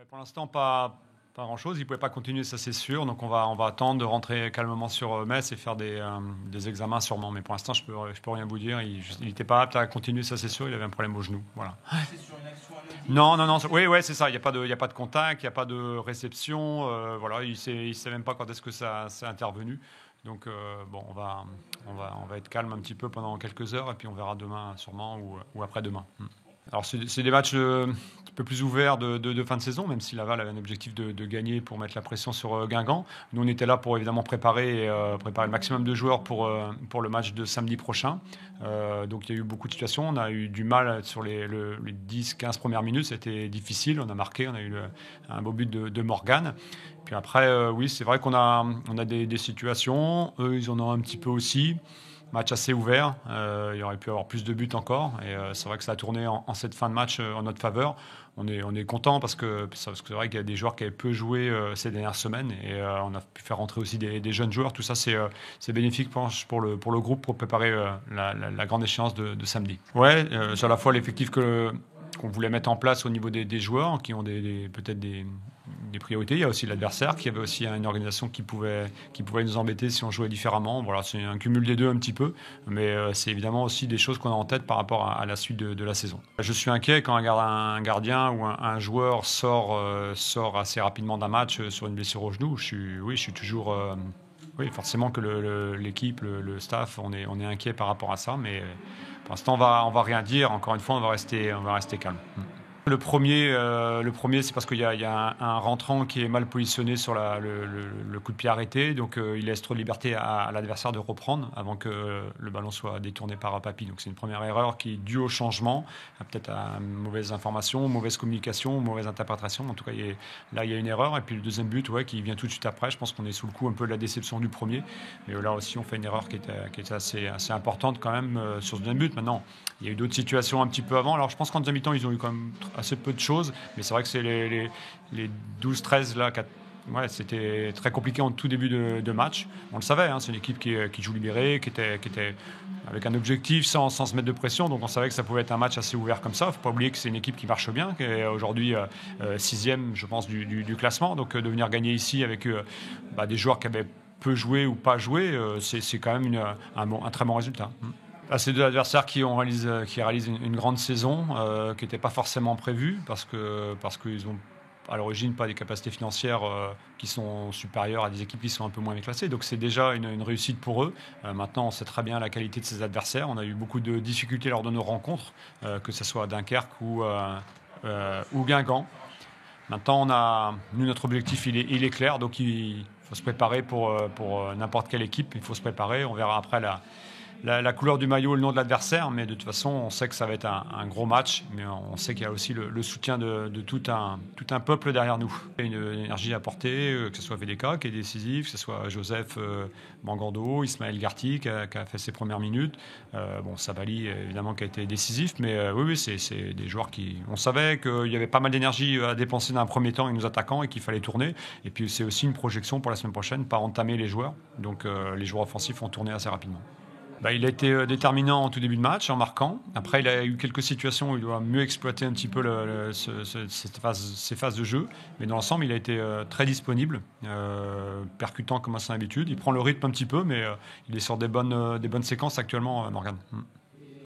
Pour l'instant, pas grand-chose. Ils ne pouvaient pas continuer, ça c'est sûr. Donc on va attendre de rentrer calmement sur Metz et faire des examens sûrement. Mais pour l'instant, je peux rien vous dire. Il n'était pas apte à continuer, ça c'est sûr. Il avait un problème au genou. Voilà. C'est sur une action anodine. Non. Oui, c'est ça. Il n'y a pas de contact, il n'y a pas de réception. Voilà, il ne sait même pas quand est-ce que ça s'est intervenu. Donc bon, on va être calme un petit peu pendant quelques heures et puis on verra demain sûrement ou après-demain. Alors c'est des matchs un peu plus ouverts de fin de saison, même si Laval avait un objectif de gagner pour mettre la pression sur Guingamp. Nous, on était là pour évidemment préparer le maximum de joueurs pour le match de samedi prochain. Donc il y a eu beaucoup de situations. On a eu du mal sur les 10-15 premières minutes. C'était difficile. On a marqué. On a eu un beau but de Morgan. Puis après, oui, c'est vrai qu'on a des situations. Eux, ils en ont un petit peu aussi. Match assez ouvert, il y aurait pu avoir plus de buts encore et c'est vrai que ça a tourné en cette fin de match en notre faveur. On est content parce que c'est vrai qu'il y a des joueurs qui avaient peu joué ces dernières semaines et on a pu faire rentrer aussi des jeunes joueurs. Tout ça c'est bénéfique pour le groupe pour préparer la grande échéance de samedi. Ouais, c'est à la fois l'effectif qu'on voulait mettre en place au niveau des joueurs qui ont peut-être des priorités. Il y a aussi l'adversaire qui avait aussi une organisation qui pouvait nous embêter si on jouait différemment. Voilà, c'est un cumul des deux un petit peu, mais c'est évidemment aussi des choses qu'on a en tête par rapport à la suite de la saison. Je suis inquiet quand un gardien ou un joueur sort assez rapidement d'un match sur une blessure au genou. Je suis toujours... oui, forcément que l'équipe, le staff, on est inquiet par rapport à ça, mais pour l'instant, on va rien dire. Encore une fois, on va rester calme. Le premier, c'est parce qu'il y a un rentrant qui est mal positionné sur le coup de pied arrêté, donc il laisse trop de liberté à l'adversaire de reprendre avant que le ballon soit détourné par Papy. Donc c'est une première erreur qui est due au changement, peut-être à mauvaise information, mauvaise communication, mauvaise interprétation. En tout cas, il y a une erreur. Et puis le deuxième but, qui vient tout de suite après. Je pense qu'on est sous le coup un peu de la déception du premier, mais là aussi on fait une erreur qui était assez importante quand même sur ce deuxième but. Maintenant, il y a eu d'autres situations un petit peu avant. Alors je pense qu'en deuxième mi-temps, ils ont eu quand même assez peu de choses, mais c'est vrai que c'est les 12-13 là, c'était très compliqué en tout début de match. On le savait, c'est une équipe qui joue libérée, qui était avec un objectif sans se mettre de pression, donc on savait que ça pouvait être un match assez ouvert comme ça. Il ne faut pas oublier que c'est une équipe qui marche bien, qui est aujourd'hui 6e, je pense, du classement, donc de venir gagner ici avec des joueurs qui avaient peu joué ou pas joué, c'est quand même un très bon résultat. C'est deux adversaires qui réalisent une grande saison, qui n'était pas forcément prévue parce qu'ils ont à l'origine pas des capacités financières qui sont supérieures à des équipes qui sont un peu moins bien classées. Donc c'est déjà une réussite pour eux. Maintenant, on sait très bien la qualité de ces adversaires. On a eu beaucoup de difficultés lors de nos rencontres, que ce soit à Dunkerque ou Guingamp. Maintenant, nous, notre objectif, il est clair. Donc il faut se préparer pour n'importe quelle équipe. Il faut se préparer. On verra après la couleur du maillot, le nom de l'adversaire, mais de toute façon, on sait que ça va être un gros match, mais on sait qu'il y a aussi le soutien de tout un peuple derrière nous. Il y a une énergie à porter, que ce soit VDK qui est décisif, que ce soit Joseph Mangando, Ismaël Garty qui a fait ses premières minutes, Sabali évidemment qui a été décisif, mais oui, c'est des joueurs on savait qu'il y avait pas mal d'énergie à dépenser dans un premier temps avec nos attaquants et qu'il fallait tourner, et puis c'est aussi une projection pour la semaine prochaine, pas entamer les joueurs, donc les joueurs offensifs vont tourner assez rapidement. Il a été déterminant en tout début de match en marquant. Après, il a eu quelques situations où il doit mieux exploiter un petit peu ces phases de jeu. Mais dans l'ensemble, il a été très disponible, percutant comme à son habitude. Il prend le rythme un petit peu, mais il est sur des bonnes séquences actuellement, Morgan.